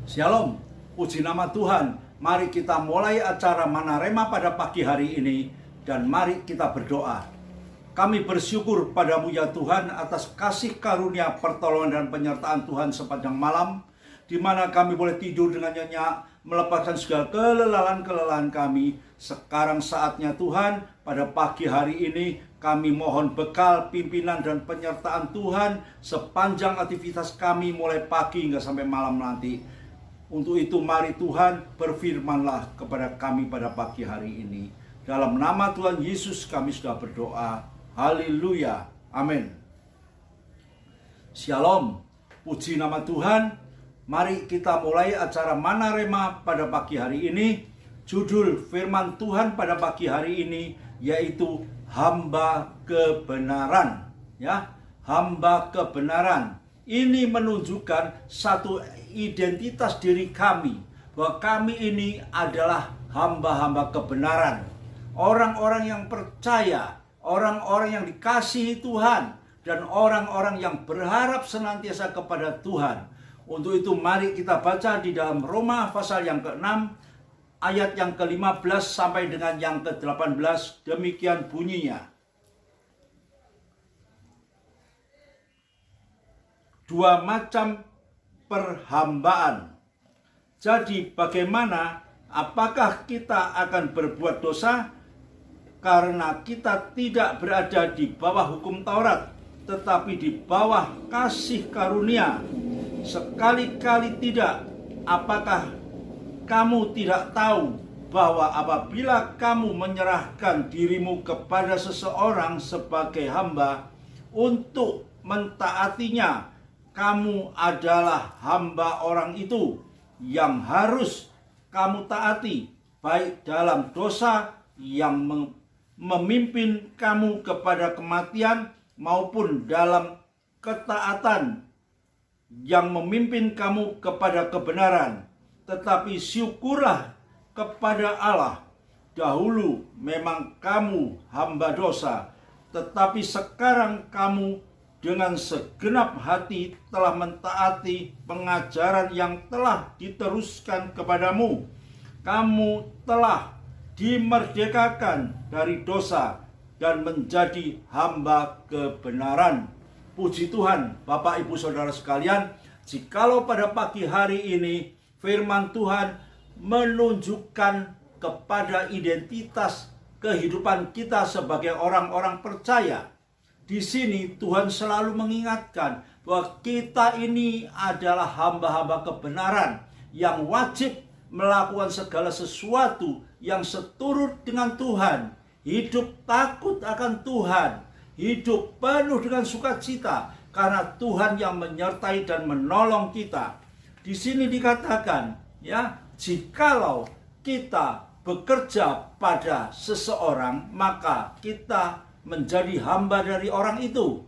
Shalom, puji nama Tuhan. Mari kita mulai acara Mana Rema pada pagi hari ini dan mari kita berdoa. Kami bersyukur padamu ya Tuhan atas kasih karunia pertolongan dan penyertaan Tuhan sepanjang malam, di mana kami boleh tidur dengan nyenyak, melepaskan segala kelelahan kami. Sekarang saatnya Tuhan, pada pagi hari ini kami mohon bekal, pimpinan dan penyertaan Tuhan sepanjang aktivitas kami mulai pagi hingga sampai malam nanti. Untuk itu mari Tuhan berfirmanlah kepada kami pada pagi hari ini. Dalam nama Tuhan Yesus kami sudah berdoa. Haleluya. Amin. Shalom. Puji nama Tuhan. Mari kita mulai acara Mana Rema pada pagi hari ini. Judul firman Tuhan pada pagi hari ini yaitu hamba kebenaran. Ya, hamba kebenaran. Ini menunjukkan satu identitas diri kami, bahwa kami ini adalah hamba-hamba kebenaran. Orang-orang yang percaya, orang-orang yang dikasihi Tuhan, dan orang-orang yang berharap senantiasa kepada Tuhan. Untuk itu mari kita baca di dalam Roma pasal yang ke-6, ayat yang ke-15 sampai dengan yang ke-18, demikian bunyinya. Dua macam perhambaan. Jadi bagaimana? Apakah kita akan berbuat dosa? Karena kita tidak berada di bawah hukum Taurat, tetapi di bawah kasih karunia. Sekali-kali tidak. Apakah kamu tidak tahu bahwa apabila kamu menyerahkan dirimu kepada seseorang sebagai hamba untuk mentaatinya, kamu adalah hamba orang itu yang harus kamu taati, baik dalam dosa yang memimpin kamu kepada kematian maupun dalam ketaatan yang memimpin kamu kepada kebenaran. Tetapi syukurlah kepada Allah, dahulu memang kamu hamba dosa, tetapi sekarang kamu dengan segenap hati telah mentaati pengajaran yang telah diteruskan kepadamu. Kamu telah dimerdekakan dari dosa dan menjadi hamba kebenaran. Puji Tuhan, Bapak Ibu Saudara sekalian, jikalau pada pagi hari ini firman Tuhan menunjukkan kepada identitas kehidupan kita sebagai orang-orang percaya. Di sini Tuhan selalu mengingatkan bahwa kita ini adalah hamba-hamba kebenaran yang wajib melakukan segala sesuatu yang seturut dengan Tuhan. Hidup takut akan Tuhan, hidup penuh dengan sukacita karena Tuhan yang menyertai dan menolong kita. Di sini dikatakan, ya, jikalau kita bekerja pada seseorang, maka kita menjadi hamba dari orang itu.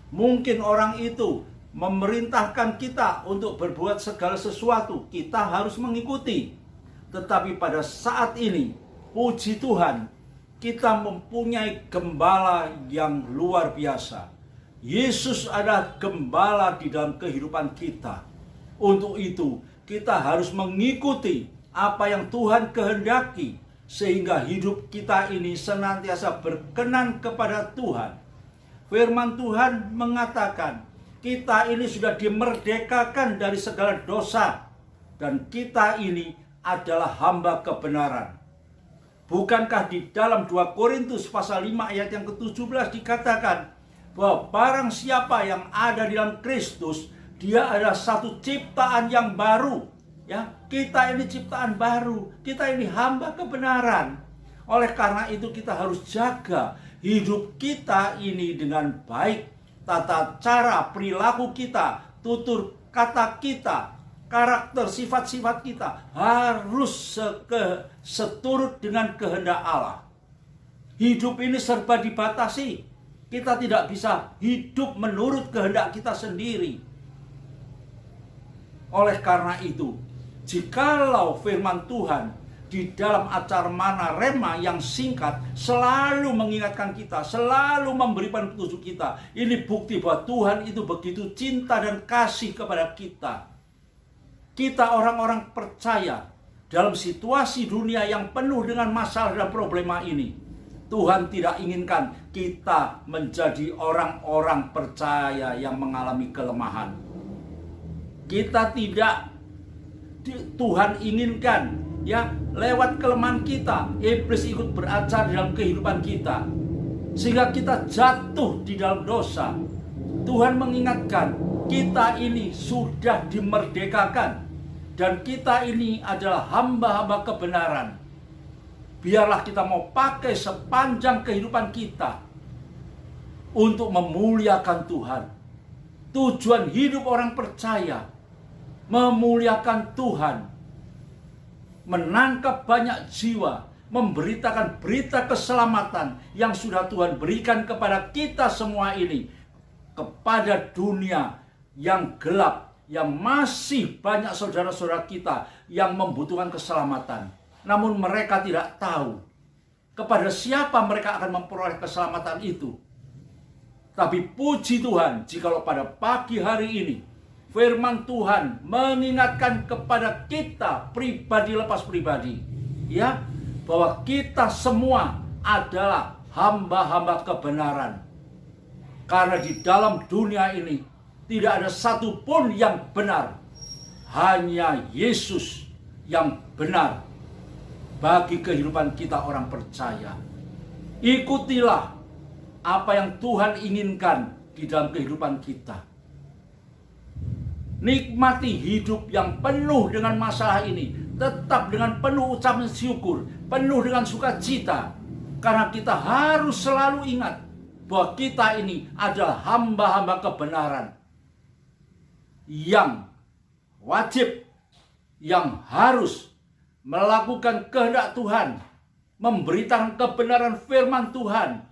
Mungkin orang itu memerintahkan kita untuk berbuat segala sesuatu, kita harus mengikuti. Tetapi pada saat ini, puji Tuhan, kita mempunyai gembala yang luar biasa. Yesus adalah gembala di dalam kehidupan kita. Untuk itu, kita harus mengikuti apa yang Tuhan kehendaki, sehingga hidup kita ini senantiasa berkenan kepada Tuhan. Firman Tuhan mengatakan, kita ini sudah dimerdekakan dari segala dosa, dan kita ini adalah hamba kebenaran. Bukankah di dalam 2 Korintus pasal 5 ayat yang ke-17 dikatakan bahwa barang siapa yang ada di dalam Kristus, dia adalah satu ciptaan yang baru. Ya, kita ini ciptaan baru, kita ini hamba kebenaran. Oleh karena itu kita harus jaga hidup kita ini dengan baik. Tata cara, perilaku kita, tutur kata kita, karakter, sifat-sifat kita harus seturut dengan kehendak Allah. Hidup ini serba dibatasi. Kita tidak bisa hidup menurut kehendak kita sendiri. Oleh karena itu, jikalau firman Tuhan di dalam acara Mana Rema yang singkat selalu mengingatkan kita, selalu memberikan petunjuk kita, ini bukti bahwa Tuhan itu begitu cinta dan kasih kepada kita. kita orang-orang percaya dalam situasi dunia yang penuh dengan masalah dan problema ini, Tuhan tidak inginkan kita menjadi orang-orang percaya yang mengalami kelemahan. Kita tidak, Tuhan inginkan ya lewat kelemahan kita, iblis ikut beracar dalam kehidupan kita, sehingga kita jatuh di dalam dosa. Tuhan mengingatkan kita ini sudah dimerdekakan dan kita ini adalah hamba-hamba kebenaran. Biarlah kita mau pakai sepanjang kehidupan kita untuk memuliakan Tuhan. Tujuan hidup orang percaya memuliakan Tuhan, menangkap banyak jiwa, memberitakan berita keselamatan yang sudah Tuhan berikan kepada kita semua ini, kepada dunia yang gelap, yang masih banyak saudara-saudara kita yang membutuhkan keselamatan. Namun mereka tidak tahu kepada siapa mereka akan memperoleh keselamatan itu. Tapi puji Tuhan, jikalau pada pagi hari ini firman Tuhan mengingatkan kepada kita pribadi lepas pribadi, ya, bahwa kita semua adalah hamba-hamba kebenaran. Karena di dalam dunia ini tidak ada satupun yang benar, hanya Yesus yang benar bagi kehidupan kita orang percaya. Ikutilah apa yang Tuhan inginkan di dalam kehidupan kita. Nikmati hidup yang penuh dengan masalah ini, tetap dengan penuh ucapan syukur, penuh dengan sukacita. Karena kita harus selalu ingat bahwa kita ini adalah hamba-hamba kebenaran yang wajib, yang harus melakukan kehendak Tuhan, memberitakan kebenaran firman Tuhan,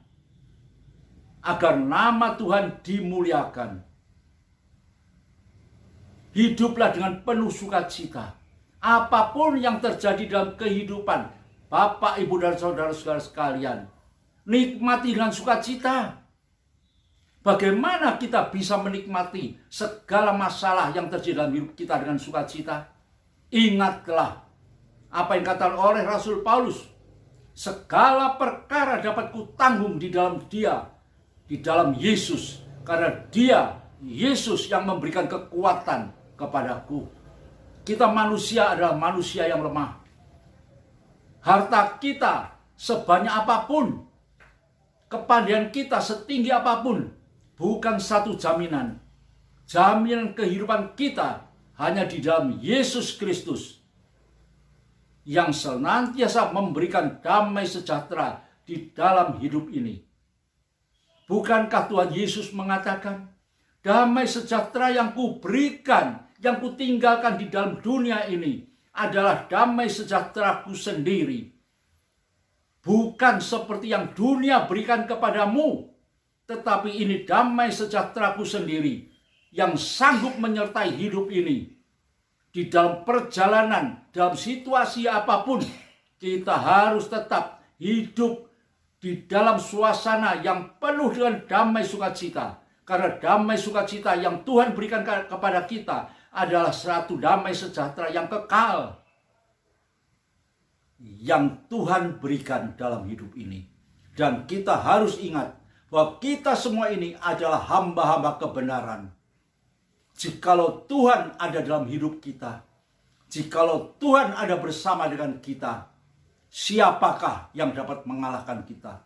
agar nama Tuhan dimuliakan. Hiduplah dengan penuh sukacita. Apapun yang terjadi dalam kehidupan Bapak, Ibu, dan saudara-saudara sekalian, nikmati dengan sukacita. Bagaimana kita bisa menikmati segala masalah yang terjadi dalam hidup kita dengan sukacita? Ingatlah apa yang dikatakan oleh Rasul Paulus. Segala perkara dapat kutanggung di dalam Dia, di dalam Yesus. Karena Dia, Yesus, yang memberikan kekuatan kepadaku. Kita manusia adalah manusia yang lemah. Harta kita sebanyak apapun, kepandaian kita setinggi apapun, bukan satu jaminan. Jaminan kehidupan kita hanya di dalam Yesus Kristus, yang senantiasa memberikan damai sejahtera di dalam hidup ini. Bukankah Tuhan Yesus mengatakan, damai sejahtera yang kuberikan, yang kutinggalkan di dalam dunia ini adalah damai sejahteraku sendiri. Bukan seperti yang dunia berikan kepadamu, tetapi ini damai sejahteraku sendiri yang sanggup menyertai hidup ini. Di dalam perjalanan, dalam situasi apapun, kita harus tetap hidup di dalam suasana yang penuh dengan damai sukacita. Karena damai sukacita yang Tuhan berikan kepada kita adalah suatu damai sejahtera yang kekal, yang Tuhan berikan dalam hidup ini. Dan kita harus ingat bahwa kita semua ini adalah hamba-hamba kebenaran. Jikalau Tuhan ada dalam hidup kita, jikalau Tuhan ada bersama dengan kita, siapakah yang dapat mengalahkan kita?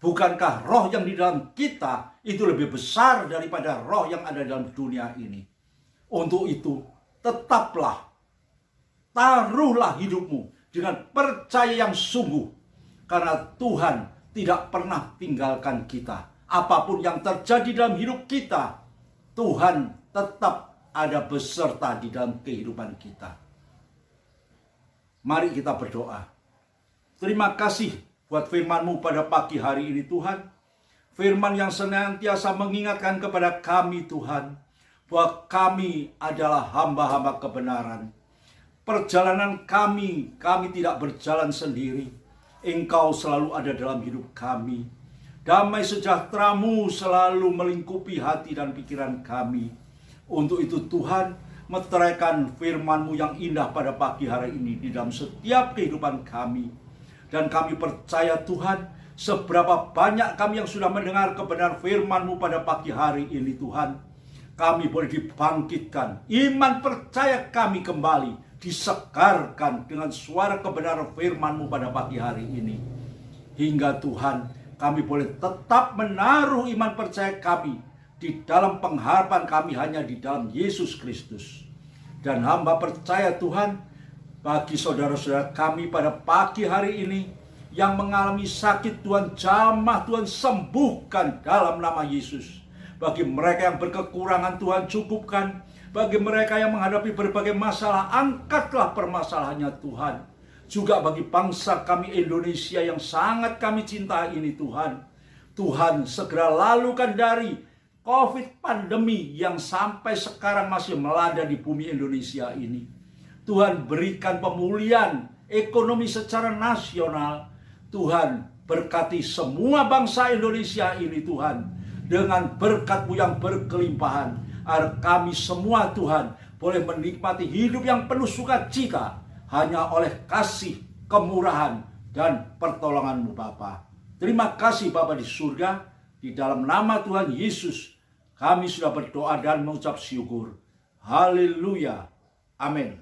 Bukankah roh yang di dalam kita itu lebih besar daripada roh yang ada dalam dunia ini? Untuk itu, tetaplah, taruhlah hidupmu dengan percaya yang sungguh. Karena Tuhan tidak pernah tinggalkan kita. Apapun yang terjadi dalam hidup kita, Tuhan tetap ada beserta di dalam kehidupan kita. Mari kita berdoa. Terima kasih buat firman-Mu pada pagi hari ini, Tuhan. Firman yang senantiasa mengingatkan kepada kami, Tuhan, bahwa kami adalah hamba-hamba kebenaran. Perjalanan kami tidak berjalan sendiri. Engkau selalu ada dalam hidup kami. Damai sejahtera-Mu selalu melingkupi hati dan pikiran kami. Untuk itu Tuhan, meteraikan firman-Mu yang indah pada pagi hari ini di dalam setiap kehidupan kami. Dan kami percaya Tuhan, seberapa banyak kami yang sudah mendengar kebenaran firman-Mu pada pagi hari ini Tuhan, kami boleh dibangkitkan. Iman percaya kami kembali disegarkan dengan suara kebenaran firman-Mu pada pagi hari ini. Hingga Tuhan, kami boleh tetap menaruh iman percaya kami di dalam pengharapan kami hanya di dalam Yesus Kristus. Dan hamba percaya Tuhan, bagi saudara-saudara kami pada pagi hari ini yang mengalami sakit, Tuhan jamah, Tuhan sembuhkan dalam nama Yesus. Bagi mereka yang berkekurangan, Tuhan cukupkan. Bagi mereka yang menghadapi berbagai masalah, angkatlah permasalahannya Tuhan. Juga bagi bangsa kami Indonesia yang sangat kami cintai ini Tuhan. Tuhan segera lalukan dari COVID pandemi yang sampai sekarang masih melanda di bumi Indonesia ini. Tuhan berikan pemulihan ekonomi secara nasional. Tuhan berkati semua bangsa Indonesia ini Tuhan, dengan berkat-Mu yang berkelimpahan, agar kami semua Tuhan boleh menikmati hidup yang penuh sukacita hanya oleh kasih, kemurahan, dan pertolongan-Mu Bapa. Terima kasih Bapa di surga, di dalam nama Tuhan Yesus kami sudah berdoa dan mengucap syukur. Haleluya. Amin.